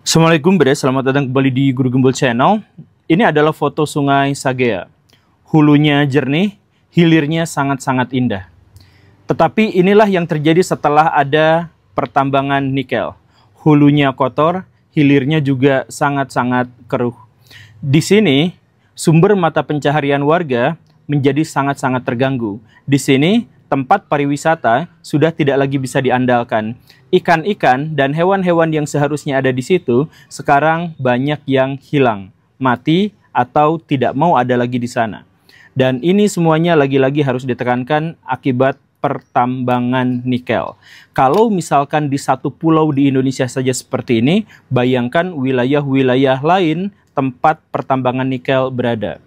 Assalamualaikum Bre, selamat datang kembali di Guru Gembul Channel. Ini adalah foto sungai Sagea. Hulunya jernih, hilirnya sangat-sangat indah. Tetapi inilah yang terjadi setelah ada pertambangan nikel. Hulunya kotor, hilirnya juga sangat-sangat keruh. Di sini, sumber mata pencaharian warga menjadi sangat-sangat terganggu. Di sini, tempat pariwisata sudah tidak lagi bisa diandalkan. Ikan-ikan dan hewan-hewan yang seharusnya ada di situ sekarang banyak yang hilang, mati, atau tidak mau ada lagi di sana. Dan ini semuanya lagi-lagi harus ditekankan akibat pertambangan nikel. Kalau misalkan di satu pulau di Indonesia saja seperti ini, bayangkan wilayah-wilayah lain tempat pertambangan nikel berada.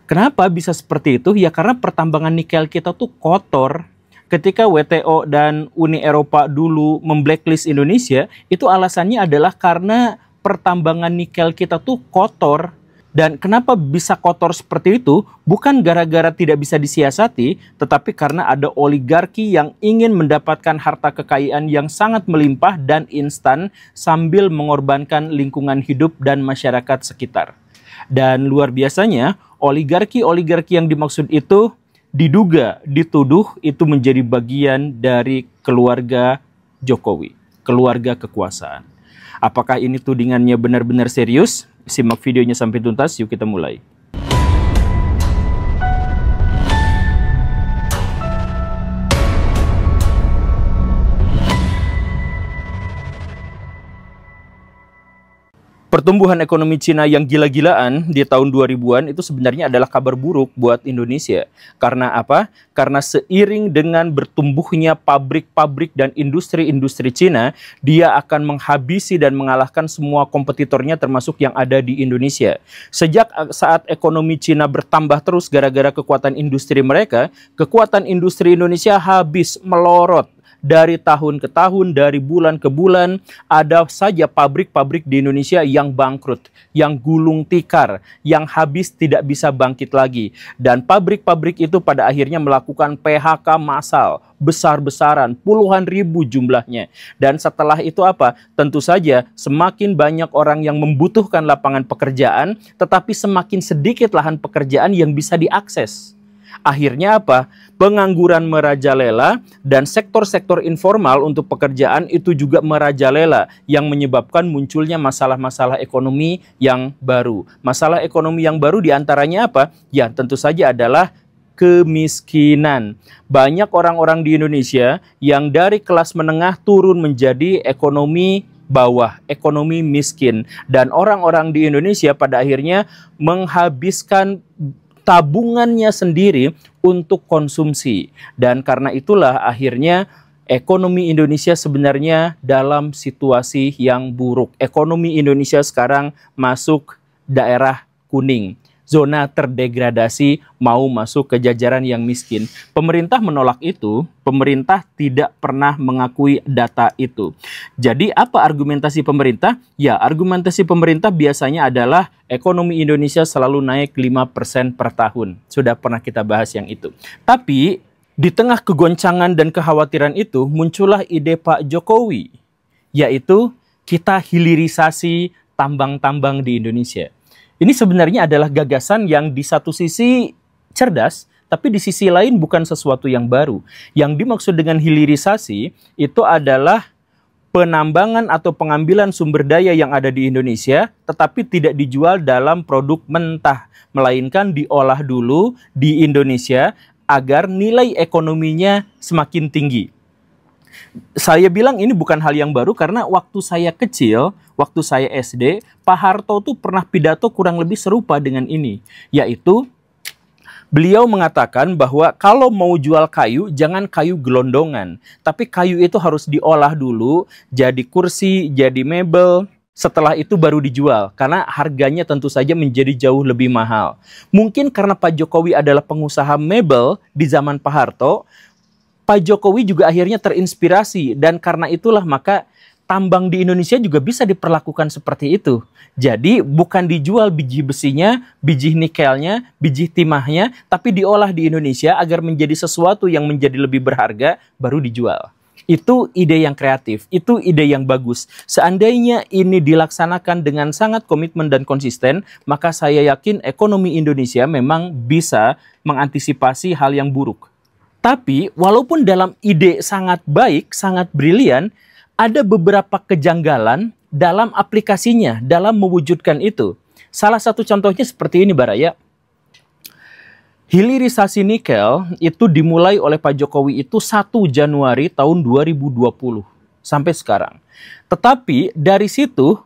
Kenapa bisa seperti itu? Ya karena pertambangan nikel kita tuh kotor. Ketika WTO dan Uni Eropa dulu memblacklist Indonesia, itu alasannya adalah karena pertambangan nikel kita tuh kotor. Dan kenapa bisa kotor seperti itu? Bukan gara-gara tidak bisa disiasati, tetapi karena ada oligarki yang ingin mendapatkan harta kekayaan yang sangat melimpah dan instan sambil mengorbankan lingkungan hidup dan masyarakat sekitar. Dan luar biasanya, oligarki-oligarki yang dimaksud itu diduga, dituduh itu menjadi bagian dari keluarga Jokowi, keluarga kekuasaan. Apakah ini tudingannya benar-benar serius? Simak videonya sampai tuntas, yuk kita mulai. Pertumbuhan ekonomi Cina yang gila-gilaan di tahun 2000-an itu sebenarnya adalah kabar buruk buat Indonesia. Karena apa? Karena seiring dengan bertumbuhnya pabrik-pabrik dan industri-industri Cina, dia akan menghabisi dan mengalahkan semua kompetitornya termasuk yang ada di Indonesia. Sejak saat ekonomi Cina bertambah terus gara-gara kekuatan industri mereka, kekuatan industri Indonesia habis melorot. Dari tahun ke tahun, dari bulan ke bulan, ada saja pabrik-pabrik di Indonesia yang bangkrut, yang gulung tikar, yang habis tidak bisa bangkit lagi. Dan pabrik-pabrik itu pada akhirnya melakukan PHK massal, besar-besaran, puluhan ribu jumlahnya. Dan setelah itu apa? Tentu saja semakin banyak orang yang membutuhkan lapangan pekerjaan, tetapi semakin sedikit lahan pekerjaan yang bisa diakses. Akhirnya apa? Pengangguran merajalela dan sektor-sektor informal untuk pekerjaan itu juga merajalela yang menyebabkan munculnya masalah-masalah ekonomi yang baru. Masalah ekonomi yang baru diantaranya apa? Ya tentu saja adalah kemiskinan. Banyak orang-orang di Indonesia yang dari kelas menengah turun menjadi ekonomi bawah, ekonomi miskin. Dan orang-orang di Indonesia pada akhirnya menghabiskan tabungannya sendiri untuk konsumsi. Dan karena itulah akhirnya ekonomi Indonesia sebenarnya dalam situasi yang buruk. Ekonomi Indonesia sekarang masuk daerah kuning. Zona terdegradasi, mau masuk ke jajaran yang miskin. Pemerintah menolak itu, pemerintah tidak pernah mengakui data itu. Jadi apa argumentasi pemerintah? Ya, argumentasi pemerintah biasanya adalah ekonomi Indonesia selalu naik 5% per tahun. Sudah pernah kita bahas yang itu. Tapi di tengah kegoncangan dan kekhawatiran itu muncullah ide Pak Jokowi, yaitu kita hilirisasi tambang-tambang di Indonesia. Ini sebenarnya adalah gagasan yang di satu sisi cerdas, tapi di sisi lain bukan sesuatu yang baru. Yang dimaksud dengan hilirisasi itu adalah penambangan atau pengambilan sumber daya yang ada di Indonesia, tetapi tidak dijual dalam produk mentah, melainkan diolah dulu di Indonesia agar nilai ekonominya semakin tinggi. Saya bilang ini bukan hal yang baru karena waktu saya kecil, waktu saya SD, Pak Harto tuh pernah pidato kurang lebih serupa dengan ini. Yaitu, beliau mengatakan bahwa kalau mau jual kayu, jangan kayu gelondongan. Tapi kayu itu harus diolah dulu, jadi kursi, jadi mebel. Setelah itu baru dijual, karena harganya tentu saja menjadi jauh lebih mahal. Mungkin karena Pak Jokowi adalah pengusaha mebel di zaman Pak Harto, Pak Jokowi juga akhirnya terinspirasi dan karena itulah maka tambang di Indonesia juga bisa diperlakukan seperti itu. Jadi bukan dijual biji besinya, biji nikelnya, biji timahnya, tapi diolah di Indonesia agar menjadi sesuatu yang menjadi lebih berharga baru dijual. Itu ide yang kreatif, itu ide yang bagus. Seandainya ini dilaksanakan dengan sangat komitmen dan konsisten, maka saya yakin ekonomi Indonesia memang bisa mengantisipasi hal yang buruk. Tapi walaupun dalam ide sangat baik, sangat brilian, ada beberapa kejanggalan dalam aplikasinya, dalam mewujudkan itu. Salah satu contohnya seperti ini, Baraya. Hilirisasi nikel itu dimulai oleh Pak Jokowi itu 1 Januari tahun 2020 sampai sekarang. Tetapi dari situ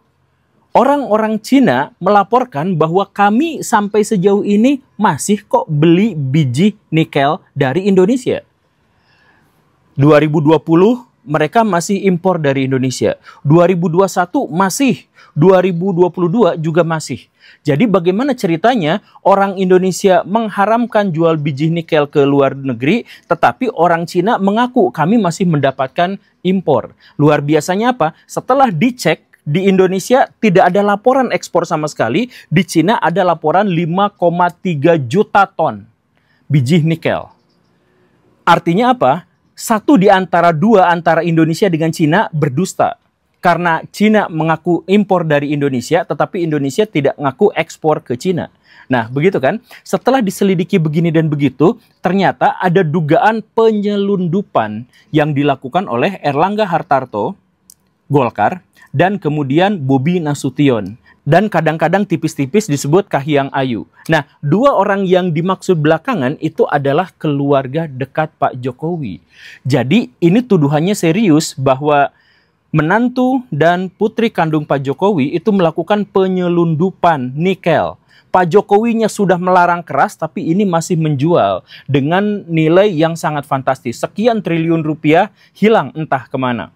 orang-orang Cina melaporkan bahwa kami sampai sejauh ini masih kok beli biji nikel dari Indonesia. 2020 mereka masih impor dari Indonesia. 2021 masih. 2022 juga masih. Jadi bagaimana ceritanya orang Indonesia mengharamkan jual biji nikel ke luar negeri, tetapi orang Cina mengaku kami masih mendapatkan impor. Luar biasanya apa? Setelah dicek, di Indonesia tidak ada laporan ekspor sama sekali, di Cina ada laporan 5,3 juta ton biji nikel. Artinya apa? Satu di antara dua antara Indonesia dengan Cina berdusta. Karena Cina mengaku impor dari Indonesia, tetapi Indonesia tidak mengaku ekspor ke Cina. Nah, begitu kan? Setelah diselidiki begini dan begitu, ternyata ada dugaan penyelundupan yang dilakukan oleh Erlangga Hartarto, Golkar, dan kemudian Bobi Nasution. Dan kadang-kadang tipis-tipis disebut Kahiyang Ayu. Nah, dua orang yang dimaksud belakangan itu adalah keluarga dekat Pak Jokowi. Jadi, ini tuduhannya serius bahwa menantu dan putri kandung Pak Jokowi itu melakukan penyelundupan nikel. Pak Jokowinya sudah melarang keras, tapi ini masih menjual dengan nilai yang sangat fantastis. Sekian triliun rupiah hilang entah kemana.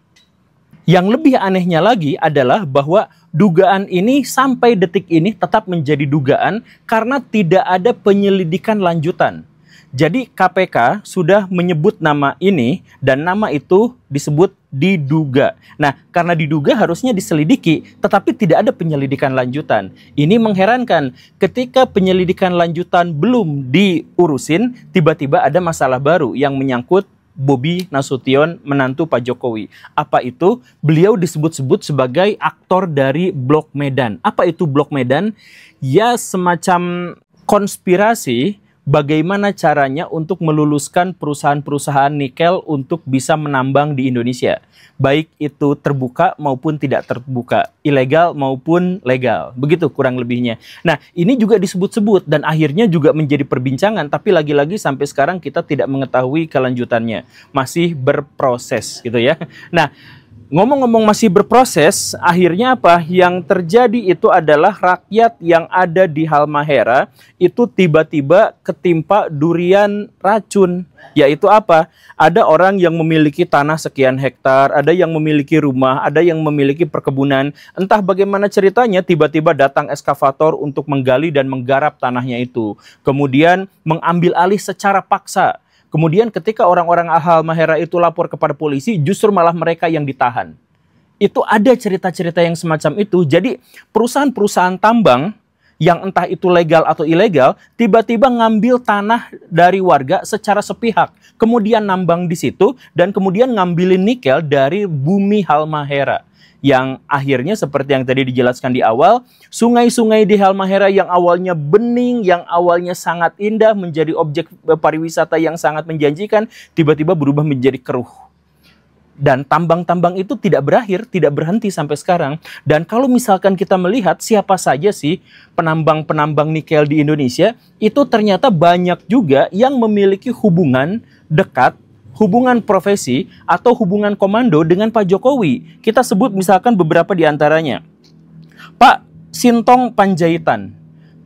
Yang lebih anehnya lagi adalah bahwa dugaan ini sampai detik ini tetap menjadi dugaan karena tidak ada penyelidikan lanjutan. Jadi KPK sudah menyebut nama ini dan nama itu disebut diduga. Nah, karena diduga harusnya diselidiki, tetapi tidak ada penyelidikan lanjutan. Ini mengherankan, ketika penyelidikan lanjutan belum diurusin, tiba-tiba ada masalah baru yang menyangkut Bobi Nasution, menantu Pak Jokowi. Apa itu? Beliau disebut-sebut sebagai aktor dari Blok Medan. Apa itu Blok Medan? Ya, semacam konspirasi bagaimana caranya untuk meluluskan perusahaan-perusahaan nikel untuk bisa menambang di Indonesia. Baik itu terbuka maupun tidak terbuka, ilegal maupun legal. Begitu kurang lebihnya. Nah, ini juga disebut-sebut dan akhirnya juga menjadi perbincangan, tapi lagi-lagi sampai sekarang kita tidak mengetahui kelanjutannya. Masih berproses gitu ya. Nah, ngomong-ngomong masih berproses, akhirnya apa? Yang terjadi itu adalah rakyat yang ada di Halmahera itu tiba-tiba ketimpa durian racun. Yaitu apa? Ada orang yang memiliki tanah sekian hektar, ada yang memiliki rumah, ada yang memiliki perkebunan. Entah bagaimana ceritanya, tiba-tiba datang eskavator untuk menggali dan menggarap tanahnya itu. Kemudian mengambil alih secara paksa. Kemudian ketika orang-orang Halmahera itu lapor kepada polisi, justru malah mereka yang ditahan. Itu ada cerita-cerita yang semacam itu. Jadi perusahaan-perusahaan tambang yang entah itu legal atau ilegal, tiba-tiba ngambil tanah dari warga secara sepihak. Kemudian nambang di situ dan kemudian ngambilin nikel dari bumi Halmahera. Yang akhirnya seperti yang tadi dijelaskan di awal, sungai-sungai di Halmahera yang awalnya bening, yang awalnya sangat indah, menjadi objek pariwisata yang sangat menjanjikan, tiba-tiba berubah menjadi keruh. Dan tambang-tambang itu tidak berakhir, tidak berhenti sampai sekarang. Dan kalau misalkan kita melihat siapa saja sih penambang-penambang nikel di Indonesia, itu ternyata banyak juga yang memiliki hubungan dekat, hubungan profesi atau hubungan komando dengan Pak Jokowi. Kita sebut misalkan beberapa di antaranya. Pak Sintong Panjaitan.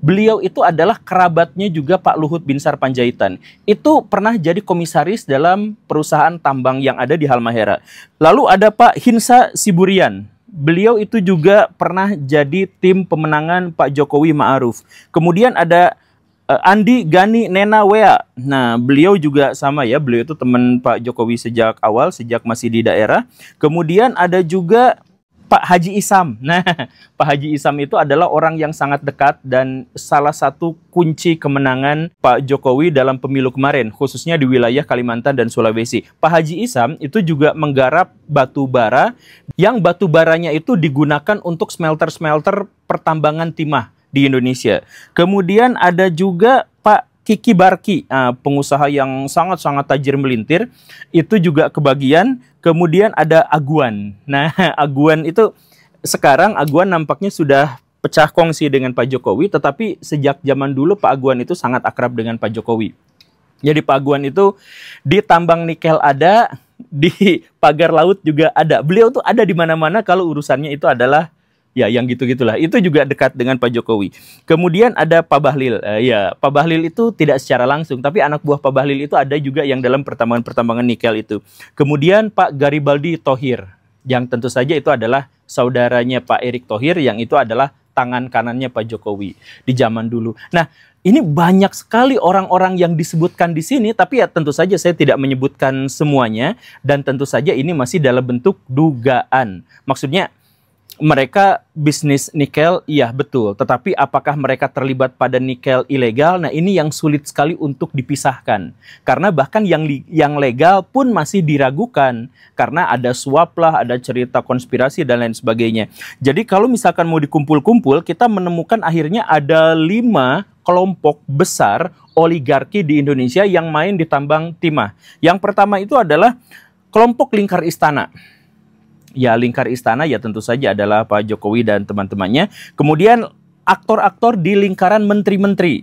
Beliau itu adalah kerabatnya juga Pak Luhut Binsar Panjaitan. Itu pernah jadi komisaris dalam perusahaan tambang yang ada di Halmahera. Lalu ada Pak Hinsa Siburian. Beliau itu juga pernah jadi tim pemenangan Pak Jokowi Ma'ruf. Kemudian ada Andi Gani Nena Wea. Nah, beliau juga sama ya, beliau itu teman Pak Jokowi sejak awal, sejak masih di daerah. Kemudian ada juga Pak Haji Isam. Nah, Pak Haji Isam itu adalah orang yang sangat dekat dan salah satu kunci kemenangan Pak Jokowi dalam pemilu kemarin, khususnya di wilayah Kalimantan dan Sulawesi. Pak Haji Isam itu juga menggarap batu bara, yang batu baranya itu digunakan untuk smelter-smelter pertambangan timah di Indonesia. Kemudian ada juga Pak Kiki Barki, pengusaha yang sangat-sangat tajir melintir, itu juga kebagian. Kemudian ada Aguan. Nah, Aguan itu sekarang Aguan nampaknya sudah pecah kongsi dengan Pak Jokowi, tetapi sejak zaman dulu Pak Aguan itu sangat akrab dengan Pak Jokowi. Jadi Pak Aguan itu di tambang nikel ada, di pagar laut juga ada. Beliau tuh ada di mana-mana kalau urusannya itu adalah ya yang gitu-gitulah. Itu juga dekat dengan Pak Jokowi. Kemudian ada Pak Bahlil. Ya, Pak Bahlil itu tidak secara langsung, tapi anak buah Pak Bahlil itu ada juga yang dalam pertambangan nikel itu. Kemudian Pak Garibaldi Thohir, yang tentu saja itu adalah saudaranya Pak Erick Thohir, yang itu adalah tangan kanannya Pak Jokowi di zaman dulu. Nah, ini banyak sekali orang-orang yang disebutkan di sini, tapi ya tentu saja saya tidak menyebutkan semuanya, dan tentu saja ini masih dalam bentuk dugaan. Maksudnya, mereka bisnis nikel, iya betul. Tetapi apakah mereka terlibat pada nikel ilegal? Nah, ini yang sulit sekali untuk dipisahkan. Karena bahkan yang legal pun masih diragukan. Karena ada suap lah, ada cerita konspirasi dan lain sebagainya. Jadi kalau misalkan mau dikumpul-kumpul, kita menemukan akhirnya ada 5 kelompok besar oligarki di Indonesia yang main di tambang timah. Yang pertama itu adalah kelompok lingkar istana. Ya, lingkar istana ya tentu saja adalah Pak Jokowi dan teman-temannya. Kemudian aktor-aktor di lingkaran menteri-menteri.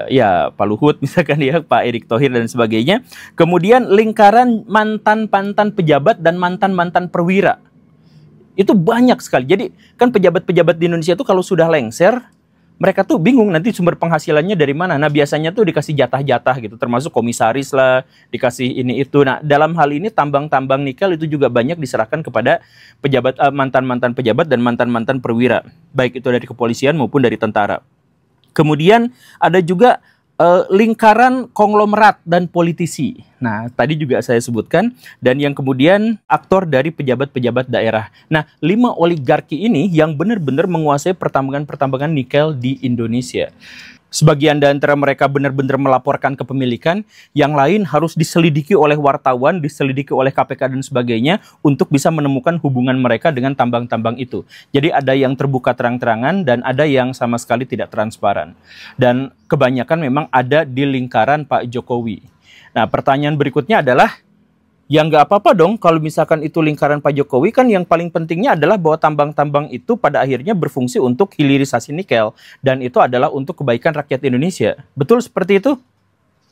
Ya, Pak Luhut misalkan ya, Pak Erick Thohir dan sebagainya. Kemudian lingkaran mantan-mantan pejabat dan mantan-mantan perwira. Itu banyak sekali. Jadi kan pejabat-pejabat di Indonesia itu kalau sudah lengser, mereka tuh bingung nanti sumber penghasilannya dari mana. Nah, biasanya tuh dikasih jatah-jatah gitu, termasuk komisaris lah, dikasih ini itu. Nah, dalam hal ini tambang-tambang nikel itu juga banyak diserahkan kepada pejabat, mantan-mantan pejabat dan mantan-mantan perwira, baik itu dari kepolisian maupun dari tentara. Kemudian ada juga lingkaran konglomerat dan politisi. Nah, tadi juga saya sebutkan, dan yang kemudian aktor dari pejabat-pejabat daerah. Nah, 5 oligarki ini yang benar-benar menguasai pertambangan-pertambangan nikel di Indonesia. Sebagian di antara mereka benar-benar melaporkan kepemilikan, yang lain harus diselidiki oleh wartawan, diselidiki oleh KPK dan sebagainya untuk bisa menemukan hubungan mereka dengan tambang-tambang itu. Jadi ada yang terbuka terang-terangan dan ada yang sama sekali tidak transparan. Dan kebanyakan memang ada di lingkaran Pak Jokowi. Nah, pertanyaan berikutnya adalah, ya nggak apa-apa dong kalau misalkan itu lingkaran Pak Jokowi, kan yang paling pentingnya adalah bahwa tambang-tambang itu pada akhirnya berfungsi untuk hilirisasi nikel, dan itu adalah untuk kebaikan rakyat Indonesia. Betul seperti itu?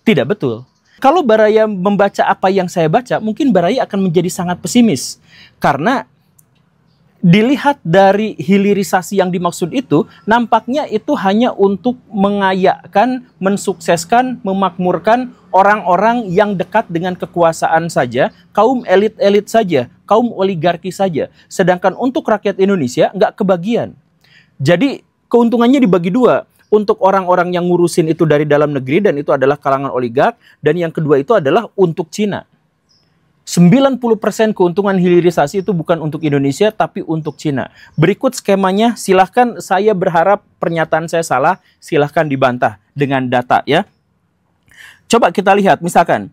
Tidak betul. Kalau Baraya membaca apa yang saya baca, mungkin Baraya akan menjadi sangat pesimis. Karena dilihat dari hilirisasi yang dimaksud itu, nampaknya itu hanya untuk mengayakkan, mensukseskan, memakmurkan orang-orang yang dekat dengan kekuasaan saja, kaum elit-elit saja, kaum oligarki saja. Sedangkan untuk rakyat Indonesia nggak kebagian. Jadi keuntungannya dibagi 2. Untuk orang-orang yang ngurusin itu dari dalam negeri, dan itu adalah kalangan oligark, dan yang kedua itu adalah untuk Cina. 90% keuntungan hilirisasi itu bukan untuk Indonesia, tapi untuk Cina. Berikut skemanya, silahkan, saya berharap pernyataan saya salah, silahkan dibantah dengan data ya. Coba kita lihat, misalkan,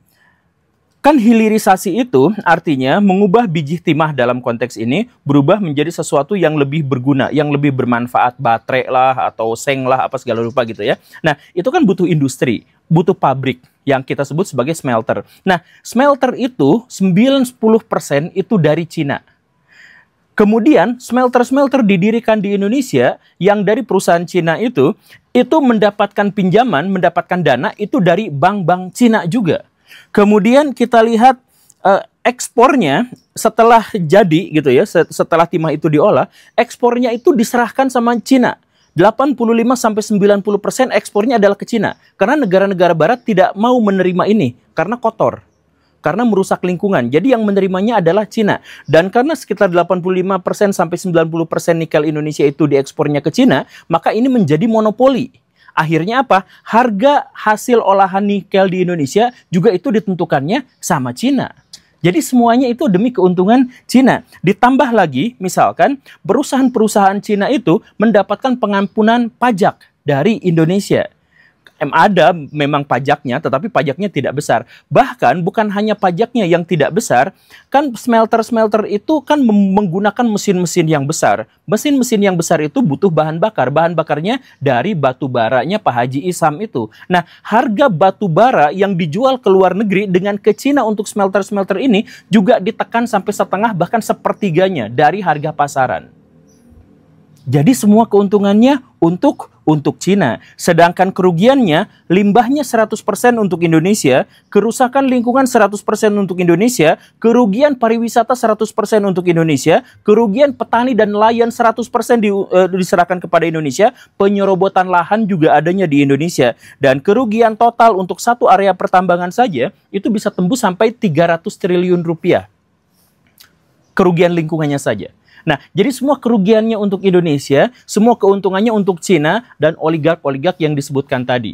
kan hilirisasi itu artinya mengubah biji timah dalam konteks ini, berubah menjadi sesuatu yang lebih berguna, yang lebih bermanfaat, baterai lah, atau seng lah, apa segala rupa gitu ya. Nah, itu kan butuh industri, butuh pabrik, yang kita sebut sebagai smelter. Nah, smelter itu 90% itu dari Cina. Kemudian smelter-smelter didirikan di Indonesia yang dari perusahaan Cina itu mendapatkan pinjaman, mendapatkan dana itu dari bank-bank Cina juga. Kemudian kita lihat ekspornya setelah jadi gitu ya, setelah timah itu diolah, ekspornya itu diserahkan sama Cina. 85-90% ekspornya adalah ke Cina. Karena negara-negara barat tidak mau menerima ini. Karena kotor. Karena merusak lingkungan. Jadi yang menerimanya adalah Cina. Dan karena sekitar 85-90% nikel Indonesia itu diekspornya ke Cina, maka ini menjadi monopoli. Akhirnya apa? Harga hasil olahan nikel di Indonesia juga itu ditentukannya sama Cina. Jadi semuanya itu demi keuntungan Cina. Ditambah lagi, misalkan perusahaan-perusahaan Cina itu mendapatkan pengampunan pajak dari Indonesia. Ada memang pajaknya, tetapi pajaknya tidak besar. Bahkan bukan hanya pajaknya yang tidak besar, kan smelter-smelter itu kan menggunakan mesin-mesin yang besar. Mesin-mesin yang besar itu butuh bahan bakar. Bahan bakarnya dari batu baranya Pak Haji Isam itu. Nah, harga batu bara yang dijual ke luar negeri dengan ke Cina untuk smelter-smelter ini juga ditekan sampai setengah bahkan sepertiganya dari harga pasaran. Jadi semua keuntungannya untuk Cina. Sedangkan kerugiannya, limbahnya 100% untuk Indonesia, kerusakan lingkungan 100% untuk Indonesia, kerugian pariwisata 100% untuk Indonesia, kerugian petani dan nelayan 100% diserahkan kepada Indonesia, penyerobotan lahan juga adanya di Indonesia. Dan kerugian total untuk satu area pertambangan saja, itu bisa tembus sampai 300 triliun rupiah. Kerugian lingkungannya saja. Nah, jadi semua kerugiannya untuk Indonesia, semua keuntungannya untuk Cina dan oligark-oligark yang disebutkan tadi.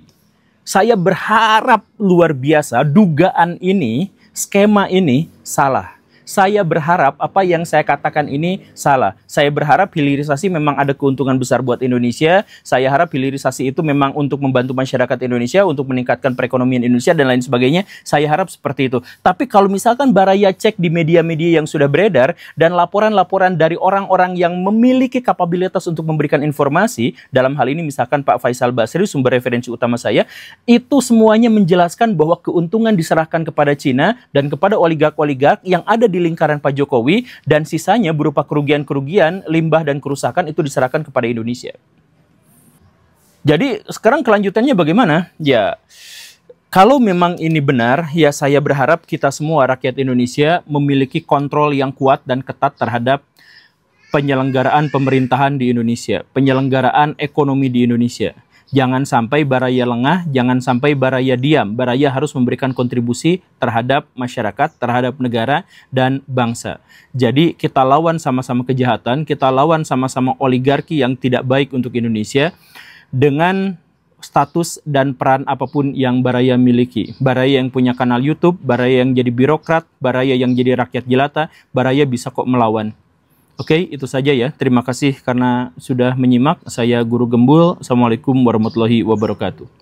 Saya berharap luar biasa dugaan ini, skema ini salah. Saya berharap apa yang saya katakan ini salah. Saya berharap hilirisasi memang ada keuntungan besar buat Indonesia. Saya harap hilirisasi itu memang untuk membantu masyarakat Indonesia, untuk meningkatkan perekonomian Indonesia dan lain sebagainya. Saya harap seperti itu. Tapi kalau misalkan Baraya cek di media-media yang sudah beredar dan laporan-laporan dari orang-orang yang memiliki kapabilitas untuk memberikan informasi, dalam hal ini misalkan Pak Faisal Basri, sumber referensi utama saya, itu semuanya menjelaskan bahwa keuntungan diserahkan kepada Cina dan kepada oligark-oligark yang ada di lingkaran Pak Jokowi, dan sisanya berupa kerugian-kerugian, limbah dan kerusakan itu diserahkan kepada Indonesia. Jadi sekarang kelanjutannya bagaimana? Ya, kalau memang ini benar, ya saya berharap kita semua rakyat Indonesia memiliki kontrol yang kuat dan ketat terhadap penyelenggaraan pemerintahan di Indonesia, penyelenggaraan ekonomi di Indonesia. Jangan sampai Baraya lengah, jangan sampai Baraya diam. Baraya harus memberikan kontribusi terhadap masyarakat, terhadap negara, dan bangsa. Jadi kita lawan sama-sama kejahatan, kita lawan sama-sama oligarki yang tidak baik untuk Indonesia dengan status dan peran apapun yang Baraya miliki. Baraya yang punya kanal YouTube, Baraya yang jadi birokrat, Baraya yang jadi rakyat jelata, Baraya bisa kok melawan. Oke, itu saja ya. Terima kasih karena sudah menyimak. Saya Guru Gembul. Assalamualaikum warahmatullahi wabarakatuh.